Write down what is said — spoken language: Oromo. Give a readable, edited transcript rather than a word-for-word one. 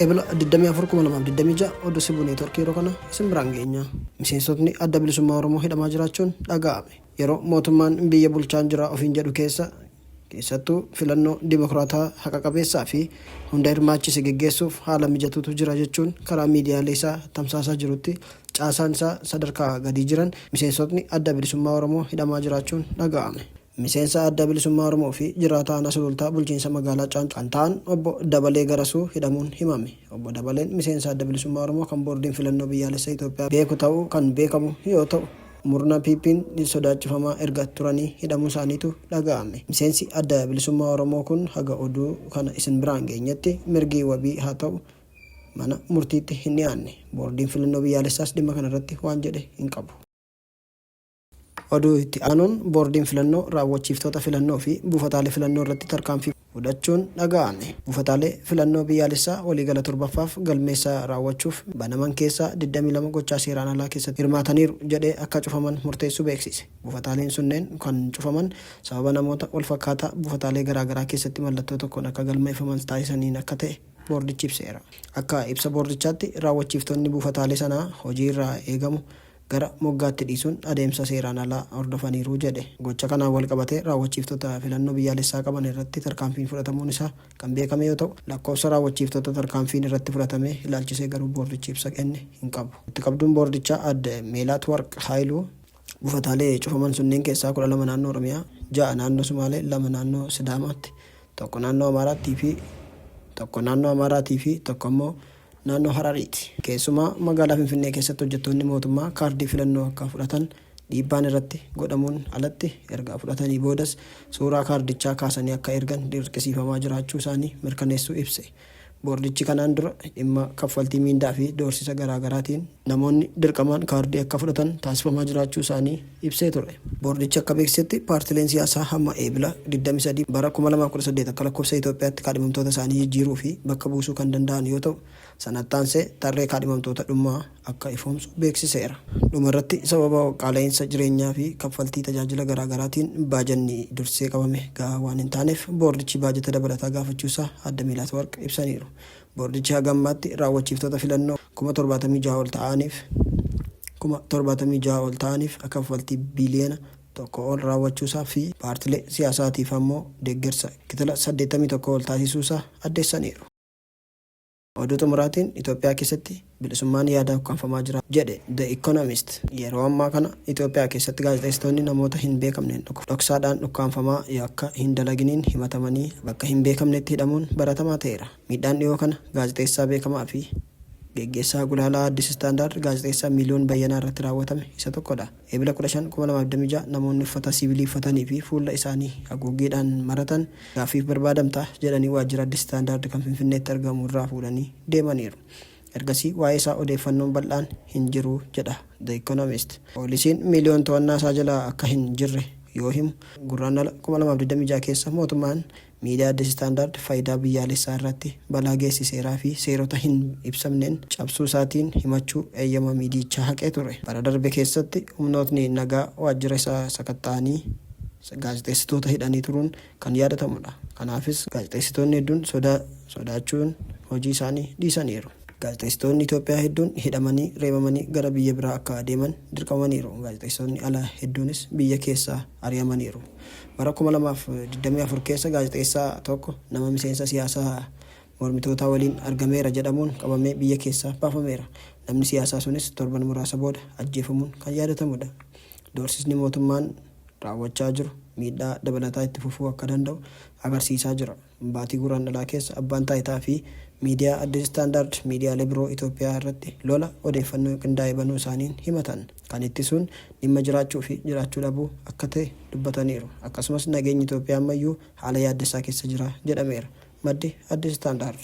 Ebla 24,2026 oduu sibuu neetworkii yeroo kana isin biraan geenya. Miseensotni adda bilisummaa Oromoo hidhamaa jiraachuun dhaga'ame. Yeroo mootummaan biyya bulchaan jira ofiin jedhu keessattuu filannoo dimokiraataa haqa qabeessaa fi hunda hirmaachise geggeessuuf haala mijatutu jira jechuun karaa miidiyaalee isaa tamsaasaa jirutti caasaan isaa sadarkaa gadii jiran miseensotni adda bilisummaa Oromoo hidhamaa jiraachuun dhaga'ame. Miseensa adda bilisummaa Oromoo fi jiraataa aanaa sulultaa bulchiinsa magaalaa Caancoo kan ta'an obbo Dabalee Garasuu hidhamuun himame. Obbo Dabaleen miseensa adda bilisummaa Oromoo kan boordiin filannoo biyyaalessaa Itoophiyaa beeku ta'uu kan beekamu yoo ta'u murna PP'n sodaachifamaa erga turanii hidhamuu isaaniitu dhaga'ame. Miseensi adda bilisummaa Oromoo kun haga oduu kana isin biraan geenyetti mirgi wabii haa ta'u mana murtiitti hin dhiyaanne. Boordiin filannoo biyyaalessaas dhimma kanarratti waan jedhe hin qabu. Oduu itti aanuun boordiin filannoo raawwachiiftoota filannoo fi buufataalee filannoo irratti tarkaanfii fudhachuun dhaga'ame. Buufataalee filannoo biyyaalessaa waliigala torbaffaaf galmeessaa raawwachuuf banaman keessaa 22 gochaa seeraan alaa keessatti hirmaataniiru jedhee akka cufaman murteessuu beeksise. Buufataaleen sunneen kan cufaman sababa namoota wal fakkaataa buufataalee garaagaraa keessatti mallattoo tokkoon akka galmeeffaman taasisaniin akka ta'e boordichi ibseera. Akka ibsa boordichaatti raawwachiiftoonni buufataalee sanaa hojii irraa eegamu gara moggaatti dhiisuun adeemsa seeraan alaa hordofaniiru jedhe. Gocha kanaan wal qabatee raawwachiiftoota filannoo biyyaalessaa qaban irratti tarkaanfiin fudhatamuun isaa kan beekame yoo ta'u lakkoofsa raawwachiiftoota tarkaanfiin irratti fudhatame ilaalchisee garuu boordichi ibsa kenne hin qabu. Itti qabduun boordichaa adde Meelaat Warq Haayiluu buufataalee cufaman sunneen keessaa 12 naannoo Oromiyaa, 6 naannoo Sumaalee, 2 naannoo Sidaamaatti, 1 naannoo Amaaraatii fi 1 immoo naannoo Harariiti. Keessumaa magaalaa Finfinnee keessatti hojjettoonni mootummaa kaardii filannoo akka fudhatan dhiibbaan irratti godhamuun alatti erga fudhatanii boodas suuraa kaardichaa kaasanii akka ergan dirqisiifamaa jiraachuu isaanii mirkaneessuu ibse. Boordichi kanaan dura dhimma kaffaltii miindaa fi doorsisa garaagaraatiin namoonni dirqamaan kaardii akka fudhatan taasifamaa jiraachuu isaanii ibsee ture. Boordichi akka beeksisetti paartileen siyaasaa hamma eebila 23 bara 2018 akka lakkoofsa Itoophiyaatti kaadhimamtoota isaanii jijjiiruu fi bakka buusuu kan danda'an yoo ta'u sanattaansee tarree kaadhimamtoota dhummaa akka ifoomsu beeksiseera. Dhumarratti sababa qaala'insa jireenyaa fi kaffaltii tajaajila garaagaraatiin baajanni dursee qabame gahaa waan hin taaneef boordichi baajata dabalataa gaafachuusaa adda Meelaat Warq ibsaniiru. Boordichi hagammaatti raawwachiiftoota filannoo 76 ol ta'aniif akka kaffaltii biliyoona tokko ol raawwachuusaa fi paartilee siyaasaatiif ammoo deeggarsa kitila 81 ol taasisuusaa addeessaniiru. Oduu xumuraatiin Itoophiyaa keessatti bilisummaan yaada ukkaanfamaa jira jedhe The Economist. Yeroo ammaa kana Itoophiyaa keessatti gaazexeessitoonni namoota hin beekamneen dhoksaadhaan ukkaanfamaa akka hin dalaginiin himatamanii bakka hin beekamnetti hidhamuun baratamaa ta'eera. Miidhaan dhiyoo kana gaazexeessaa beekamaa fi geggeessaa gulaalaa Addis Istaandaard gaazexeessaa Miliyoon Bayyanaa irratti raawwatame isa tokkodha. Eebila 15/2026 namoonni uffata siivilii uffatanii fi fuula isaanii haguuggiidhaan maratan gaaffiif barbaadamtaa jedhanii waajjira Addis Istaandaard kan Finfinneetti argamu irraa fuudhanii deemaniiru. Ergasii waa'ee isaa odeeffannoon bal'aan hin jiru jedha The Economist. Poolisiin Miliyoon to'annaa isaa jalaa akka hin jirre yoo himu gurraandhala 2026 keessa mootummaan miidiyaa Addis Istaandaard faayidaa biyyaalessaa irratti balaa geessiseeraa fi seerota hin ibsamneen cabsuu isaatiin himachuu eeyyama miidiyichaa haqee ture. Bara darbe keessatti humnootni nagaa waajjira isaa sakatta'anii gaazexeessitoota hidhanii turuun kan yaadatamudha. Kanaafis gaazexeessitoonni hedduun sodaachuun hojii isaanii dhiisaniiru. Gaazexeessitoonni Itoophiyaa hedduun hidhamanii reebamanii gara biyya biraa akka adeeman dirqamaniiru. Gaazexeessitoonni alaa hedduunis biyya keessaa ari'amaniiru. Bara 2024 keessa gaazexeessaa tokko nama miseensa siyaasaa mormitootaa waliin argameera jedhamuun qabamee biyya keessaa baafameera. Namni siyaasaa sunis torban muraasa booda ajjeefamuun kan yaadatamudha. Doorsisni mootummaan raawwachaa jiru miidhaa dabalataa itti fufuu akka danda'u agarsiisaa jira. Baatii guraandhalaa keessa abbaan taayitaa fi miidiyaa Addis Istaandaard miidiyaalee biroo Itoophiyaa irratti lola odeeffannoo qindaa'ee banuu isaaniin himatan. Kan ittisuun dhimma jiraachuu fi jiraachuu dhabuu akka ta'e dubbataniiru. Akkasumas nageenyi Itoophiyaa ammayyuu haala yaaddessaa keessa jira jedhameera. Maddi Addis Istaandaard.